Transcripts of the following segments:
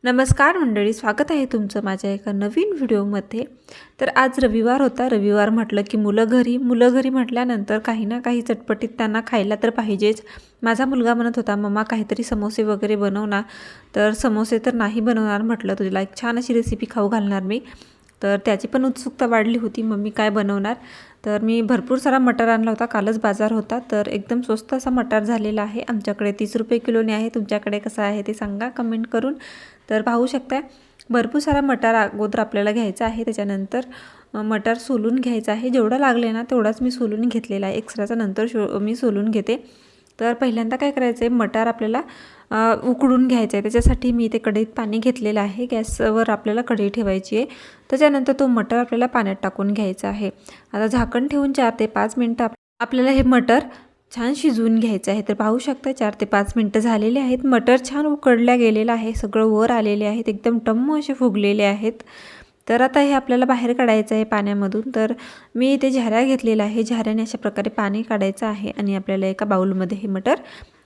नमस्कार मंडळी, स्वागत आहे तुमचं माझ्या एका नवीन व्हिडिओमध्ये। तर आज रविवार होता। रविवार म्हटलं की मुलं घरी म्हटल्यानंतर काही ना काही चटपटीत त्यांना खायला तर पाहिजेच। माझा मुलगा म्हणत होता, मम्मा काहीतरी समोसे वगैरे बनव ना। तर समोसे तर नाही बनवणार म्हटलं, तुला एक छान अशी रेसिपी खाऊ घालणार मी। तर त्याची पण उत्सुकता वाढली होती, मम्मी काय बनवणार। तर मी भरपूर सारा मटार आणला होता, कालच बाजार होता। तर एकदम स्वस्त असा मटार झालेला आहे। आमच्याकडे 30 रुपये किलोने आहे, तुमच्याकडे कसं आहे ते सांगा कमेंट करून। तर पाहू शकता भरपूर सारा मटार अगोदर आपल्याला घ्यायचा आहे। त्याच्यानंतर मटार सोलून घ्यायचा आहे, जेवढा लागले ना तेवढाच मी सोलून घेतलेला आहे। एक्स्ट्राचा नंतर मी सोलून घेते। तर पहिल्यांदा काय करायचं आहे, मटार आपल्याला उकडून घ्यायचं आहे। त्याच्यासाठी मी इथे कढईत पाणी घेतलेलं आहे, गॅसवर आपल्याला कढई ठेवायची आहे। त्याच्यानंतर तो मटार आपल्याला पाण्यात टाकून घ्यायचा आहे। आता झाकण ठेवून 4 ते 5 मिनिटं आपल्याला हे मटार छान शिजवून घ्यायचं आहे। तर पाहू शकता 4 ते 5 मिनिटं झालेले आहेत। मटर छान उकडल्या गेलेलं आहे, सगळं वर आलेले आहेत, एकदम टम्म असे फुगलेले आहेत। तर आता हे आपल्याला बाहेर काढायचं आहे पाण्यामधून। तर मी इथे झाऱ्या घेतलेला आहे, झाऱ्याने अशा प्रकारे पाणी काढायचं आहे आणि आपल्याला एका बाउलमध्ये हे मटर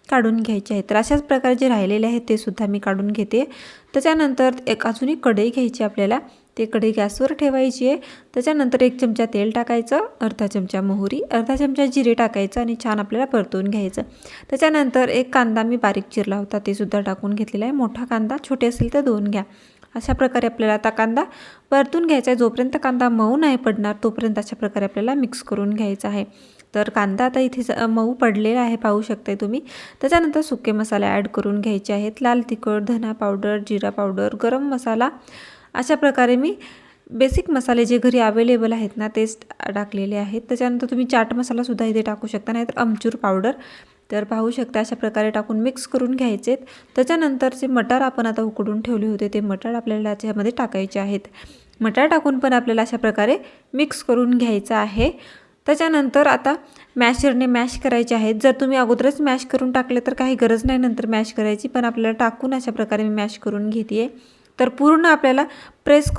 काढून घ्यायचे आहे। तर अशाच प्रकारे जे राहिलेले आहेत ते सुद्धा मी काढून घेते। त्याच्यानंतर अजून एक कढई घ्यायची आपल्याला, ते कढई गॅसवर ठेवायची आहे। त्याच्यानंतर 1 चमचा तेल टाकायचं, अर्धा चमचा मोहरी, अर्धा चमचा जिरे टाकायचं आणि छान आपल्याला परतवून घ्यायचं। त्याच्यानंतर 1 कांदा मी बारीक चिरला होता, ते सुद्धा टाकून घेतलेला आहे। मोठा कांदा, छोटे असेल तर 2 घ्या। अशा प्रकारे आपल्याला आता कांदा परतून घ्यायचा आहे। जोपर्यंत कांदा मऊ नाही पडणार तोपर्यंत अशा प्रकारे आपल्याला मिक्स करून घ्यायचा आहे। तर कांदा आता इथे मऊ पडलेला आहे, पाहू शकताय तुम्ही। त्याच्यानंतर सुके मसाले ॲड करून घ्यायचे आहेत, लाल तिखट, धना पावडर, जिरा पावडर, गरम मसाला। अशा प्रकारे मी बेसिक मसाले जे घरी अवेलेबल आहेत ना तेच टाकलेले आहेत। त्याच्यानंतर तुम्ही चाट मसालासुद्धा इथे टाकू शकता, नाहीतर आमचूर पावडर। तर पाहू शकता अशा प्रकारे टाकून मिक्स करून घ्यायचे। त्याच्यानंतर जे मटार आपण आता उकडून ठेवले होते ते मटार आपल्याला याच्यामध्ये टाकायचे आहेत। मटार टाकून पण आपल्याला अशा प्रकारे मिक्स करून घ्यायचं आहे। त्याच्यानंतर आता मॅशरने मॅश करायचे आहेत। जर तुम्ही अगोदरच मॅश करून टाकले तर काही गरज नाही नंतर मॅश करायची, पण आपल्याला टाकून अशा प्रकारे मी मॅश करून घेते आहे। तर पूर्ण आपल्याला प्रेस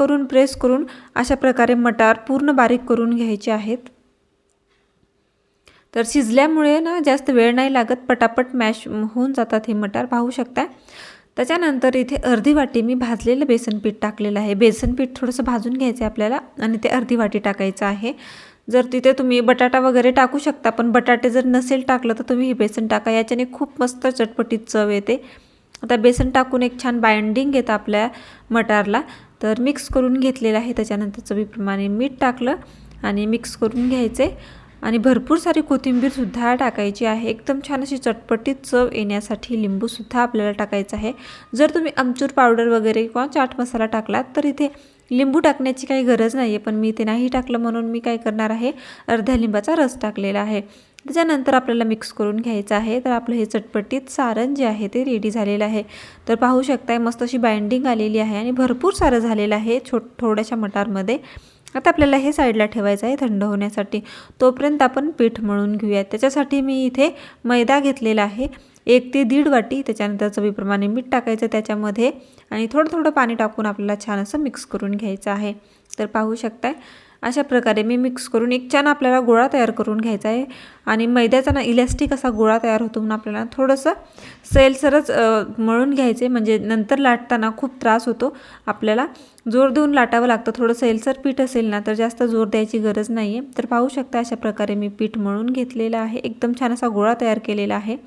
करून अशा प्रकारे मटार पूर्ण बारीक करून घ्यायचे आहेत। तर शिजल्यामुळे ना जास्त वेळ नाही लागत, पटापट मॅश होऊन जातात हे मटार, पाहू शकता। त्याच्यानंतर इथे अर्धी वाटी मी भाजलेलं बेसन पीठ टाकलेलं आहे। बेसन पीठ थोडंसं भाजून घ्यायचं आहे आपल्याला आणि ते अर्धी वाटी टाकायचं आहे। जर तिथे तुम्ही बटाटा वगैरे टाकू शकता, पण बटाटे जर नसेल टाकलं तर तुम्ही हे बेसन टाका, याच्याने खूप मस्त चटपटीत चव येते। आता बेसन टाकून एक छान बाइंडिंग येतं आपल्या मटारला। तर मिक्स करून घेतलेलं आहे। त्याच्यानंतर चवीप्रमाणे मीठ टाकलं आणि मिक्स करून घ्यायचे आणि भरपूर सारी कोथिंबीरसुद्धा टाकायची आहे। एकदम छान अशी चटपटीत चव येण्यासाठी लिंबूसुद्धा आपल्याला टाकायचं आहे। जर तुम्ही आमचूर पावडर वगैरे किंवा चाट मसाला टाकलात तर इथे लिंबू टाकण्याची काही गरज नाही आहे, पण मी ते नाही टाकलं म्हणून मी काय करणार आहे, अर्ध्या लिंबाचा रस टाकलेला आहे। त्याच्यानंतर आपल्याला मिक्स करून घ्यायचं आहे। तर आपलं हे चटपटीत सारण जे आहे ते रेडी झालेलं आहे। तर पाहू शकताय मस्त अशी बाइंडिंग आलेली आहे आणि भरपूर सारं झालेलं आहे थोड्याशा मटारमध्ये। आता आपल्याला हे साईडला ठेवायचं आहे थंड होण्यासाठी, तोपर्यंत आपण पीठ मळून घेऊया। त्याच्यासाठी मी इथे मैदा घेतलेला आहे 1 ते 1.5 वाटी। त्याच्यानंतर चवीप्रमाणे मीठ टाकायचं त्याच्यामध्ये आणि थोडं पाणी टाकून आपल्याला छान असं मिक्स करून घ्यायचं आहे। तर पाहू शकताय अशा प्रकारे मी मिक्स करून एक छान आपल्याला गोळा तयार करून घ्यायचा आहे। आणि मैद्याचा ना इलास्टिक असा गोळा तयार होतो, म्हणून आपल्याला थोडंसं सैलसरच मळून घ्यायचे, म्हणजे नंतर लाटताना खूप त्रास होतो, आपल्याला जोर देऊन लाटावं लागतं। थोडं सैलसर पीठ असेल ना तर जास्त जोर द्यायची गरज नाही आहे। तर पाहू शकता अशा प्रकारे मी पीठ मळून घेतलेलं आहे, एकदम छान असा गोळा तयार केलेला आहे।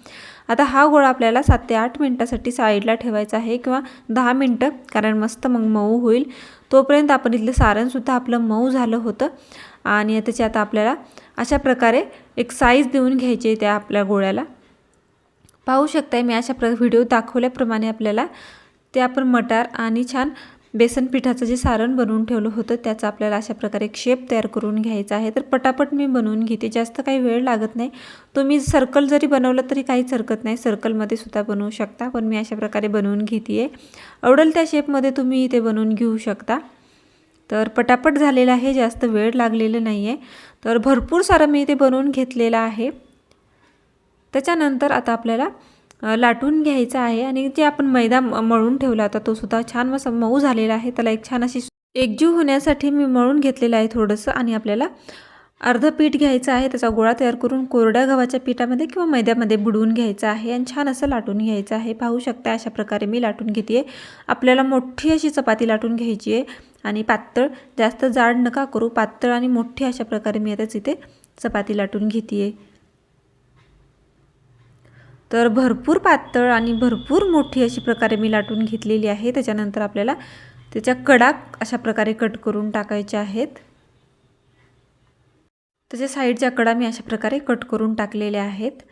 आता हा गोळा आपल्याला 7 ते 8 मिनिटासाठी साईडला ठेवायचा आहे किंवा 10 मिनिटं, कारण मस्त मग मऊ होईल। तोपर्यंत आपण इथलं सारणसुद्धा आपलं मऊ झालं होतं आणि त्याची आता आपल्याला अशा प्रकारे एक साईज देऊन घ्यायची त्या आपल्या गोळ्याला। पाहू शकताय मी अशा व्हिडिओ दाखवल्याप्रमाणे आपल्याला ते आपण मटार आणि छान बेसन पिठाचं जे सारण बनवून ठेवलं होतं त्याचा आपल्याला अशा प्रकारे एक शेप तयार करून घ्यायचा आहे। तर पटापट मी बनवून घेते, जास्त काही वेळ लागत नाही। तुम्ही सर्कल जरी बनवलं तरी काहीच हरकत नाही, सर्कलमध्ये सुद्धा बनवू शकता, पण मी अशा प्रकारे बनवून घेते आहे। आवडेल त्या शेपमध्ये तुम्ही इथे बनवून घेऊ शकता। तर पटापट झालेलं आहे, जास्त वेळ लागलेलं नाही आहे। तर भरपूर सारं मी इथे बनवून घेतलेलं आहे। त्याच्यानंतर आता आपल्याला लाटून घ्यायचा आहे आणि जे आपण मैदा मळून ठेवला होता तो सुद्धा छान मस्त मऊ झालेला आहे। त्याला एक छान अशी एकजीव होण्यासाठी मी मळून घेतलेलं आहे थोडंसं, आणि आपल्याला अर्ध पीठ घ्यायचं आहे, त्याचा गोळा तयार करून कोरड्या गव्हाच्या पिठामध्ये किंवा मैद्यामध्ये बुडवून घ्यायचं आहे आणि छान असं लाटून घ्यायचं आहे। पाहू शकता अशा प्रकारे मी लाटून घेते आहे। आपल्याला मोठी अशी चपाती लाटून घ्यायची आहे आणि पातळ, जास्त जाड नका करू, पातळ आणि मोठी अशा प्रकारे मी आता इथे चपाती लाटून घेते आहे। तर भरपूर पातळ आणि भरपूर मोठी अशी प्रकारे मी लाटून घेतलेली आहे। त्याच्यानंतर आपल्याला त्याच्या कडा अशा प्रकारे कट करून टाकायच्या आहेत। त्याच्या साईडच्या कडा मी अशा प्रकारे कट करून टाकलेल्या आहेत।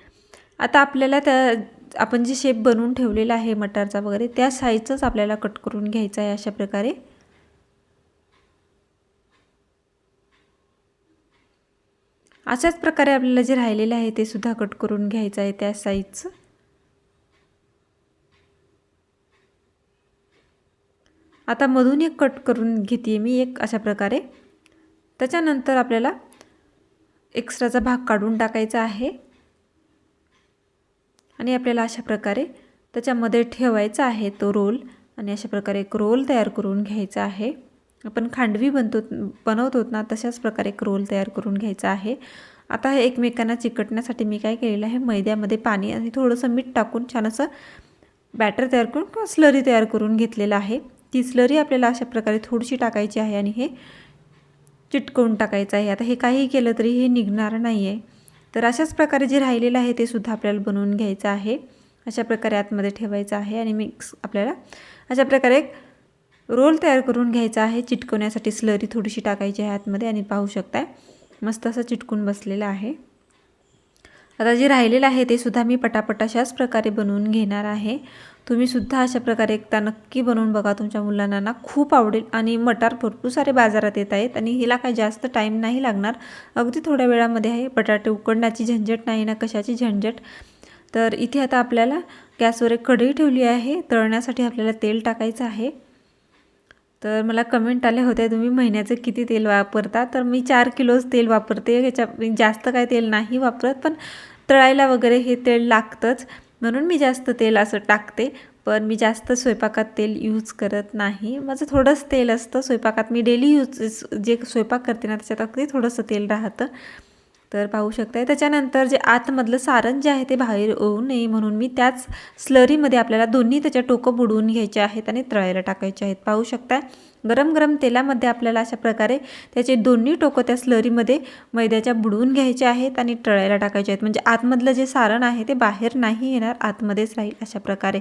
आता आपल्याला त्या आपण जे शेप बनवून ठेवलेला आहे मटारचा वगैरे, त्या साईजचाच आपल्याला कट करून घ्यायचा आहे अशा प्रकारे। अशाच प्रकारे आपल्याला जे राहिलेले आहे ते सुद्धा कट करून घ्यायचं आहे त्या साईजचं। आता मधून एक कट करून घेते मी एक अशा प्रकारे। त्याच्यानंतर आपल्याला एक्स्ट्राचा भाग काढून टाकायचा आहे आणि आपल्याला अशा प्रकारे त्याच्यामध्ये ठेवायचा आहे तो रोल आणि अशा प्रकारे एक रोल तयार करून घ्यायचा आहे। आपण खांडवी बनवतो ना तशाच प्रकारे एक रोल तयार करून घ्यायचा आहे। आता हे एकमेकांना चिकटण्यासाठी मी काय केलेलं आहे, मैद्यामध्ये पाणी आणि थोडंसं मीठ टाकून छान असं बॅटर तयार करून किंवा स्लरी तयार करून घेतलेलं आहे। ती स्लरी आपल्याला अशा प्रकारे थोडीशी टाकायची आहे आणि हे चिटकवून टाकायचं आहे। आता हे काही केलं तरी हे निघणार नाही आहे। तर अशाच प्रकारे जे राहिलेलं आहे ते सुद्धा आपल्याला बनवून घ्यायचं आहे। अशा प्रकारे आतमध्ये ठेवायचं आहे आणि मिक्स आपल्याला अशा प्रकारे एक रोल तयार करून घ्यायचा आहे। चिटकवण्यासाठी स्लरी थोडीशी टाकायची आहे आतमध्ये आणि पाहू शकताय मस्त असं चिटकून बसलेलं आहे। आता जे राहिलेलं आहे ते सुद्धा मी पटापट अशाच प्रकारे बनवून घेणार आहे। तुम्ही सुद्धा अशा प्रकारे एकदा नक्की बनवून बघा, तुमच्या मुलांना ना खूप आवडेल। आणि मटार भरपूर सारे बाजारात येत आहेत आणि हिला काही जास्त टाईम नाही लागणार, अगदी थोड्या वेळामध्ये आहे। बटाटे उकडण्याची झंझट नाही ना कशाची झंझट। तर इथे आता आपल्याला गॅसवर एक कढई ठेवली आहे, तळण्यासाठी आपल्याला तेल टाकायचं आहे। तर मला कमेंट आले होते तुम्ही महिन्याचं किती तेल वापरता, तर मी 4 किलोच तेल वापरते, याच्या जास्त काय तेल नाही वापरत, पण तळायला वगैरे हे तेल लागतंच म्हणून मी जास्त तेल असं टाकते। पण मी जास्त स्वयंपाकात तेल यूज करत नाही, माझं थोडंच तेल असतं स्वयंपाकात। मी डेली जे स्वयंपाक करते ना त्याच्यात अगदी थोडंसं तेल राहतं। तर पाहू शकताय त्याच्यानंतर जे आतमधलं सारण जे आहे ते बाहेर येऊ नये म्हणून मी त्याच स्लरीमध्ये आपल्याला दोन्ही त्याच्या टोकं बुडवून घ्यायचे आहेत आणि तळायला टाकायचे आहेत। पाहू शकताय गरम गरम तेलामध्ये आपल्याला अशा प्रकारे त्याचे दोन्ही टोकं त्या स्लरीमध्ये मैद्याच्या बुडवून घ्यायचे आहेत आणि तळायला टाकायचे आहेत, म्हणजे आतमधलं जे सारण आहे ते बाहेर नाही येणार, आतमध्येच राहील अशा प्रकारे।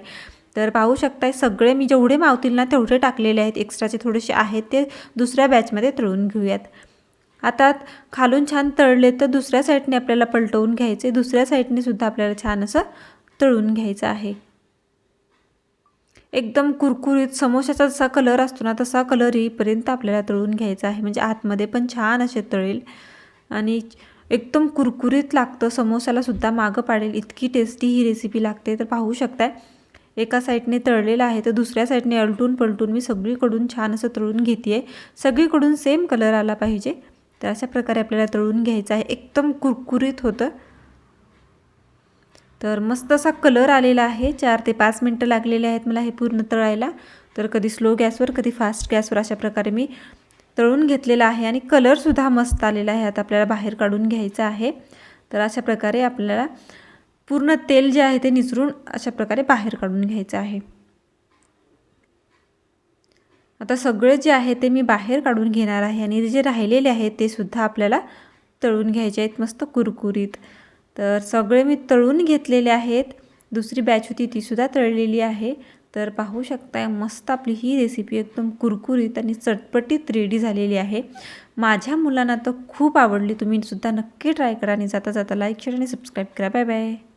तर पाहू शकताय सगळे मी जेवढे मावतील ना तेवढे टाकलेले आहेत, एक्स्ट्राचे थोडेसे आहेत ते दुसऱ्या बॅचमध्ये तळून घेऊयात। आता खालून छान तळले तर दुसऱ्या साईडने आपल्याला पलटवून घ्यायचे, दुसऱ्या साईडने सुद्धा आपल्याला छान असं तळून घ्यायचं आहे। एकदम कुरकुरीत समोसाचा जसा कलर असतो ना तसा कलर येईपर्यंत आपल्याला तळून घ्यायचा आहे, म्हणजे आतमध्ये पण छान असे तळेल आणि एकदम कुरकुरीत लागतं, समोसाला सुद्धा मागं पाडेल इतकी टेस्टी ही रेसिपी लागते। तर पाहू शकताय एका साईडने तळलेलं आहे तर दुसऱ्या साईडने अलटून पलटून मी सगळीकडून छान असं तळून घेते आहे, सगळीकडून सेम कलर आला पाहिजे। तर अशा प्रकारे आपल्याला तळून घ्यायचं आहे, एकदम कुरकुरीत होतं। तर मस्त असा कलर आलेला आहे, 4 ते 5 मिनटं लागलेले आहेत मला हे पूर्ण तळायला। तर कधी स्लो गॅसवर कधी फास्ट गॅसवर अशा प्रकारे मी तळून घेतलेला आहे आणि कलरसुद्धा मस्त आलेला आहे। आता आपल्याला बाहेर काढून घ्यायचं आहे। तर अशा प्रकारे आपल्याला पूर्ण तेल जे आहे ते निचरून अशा प्रकारे बाहेर काढून घ्यायचं आहे। आता सगळे जे आहे ते मी बाहेर काढून घेणार आहे आणि जे राहिलेले आहेत ते सुद्धा आपल्याला तळून घ्यायचे आहेत मस्त कुरकुरीत। तर सगळे मी तळून घेतलेले आहेत, दुसरी बॅच होती ती सुद्धा तळलेली आहे। तर पाहू शकताय मस्त आपली ही रेसिपी एकदम कुरकुरीत आणि चटपटीत रेडी झालेली आहे। माझ्या मुलांना तर खूप आवडली, तुम्ही सुद्धा नक्की ट्राय करा आणि जाता जाता लाईक शेअर आणि सबस्क्राईब करा। Bye bye.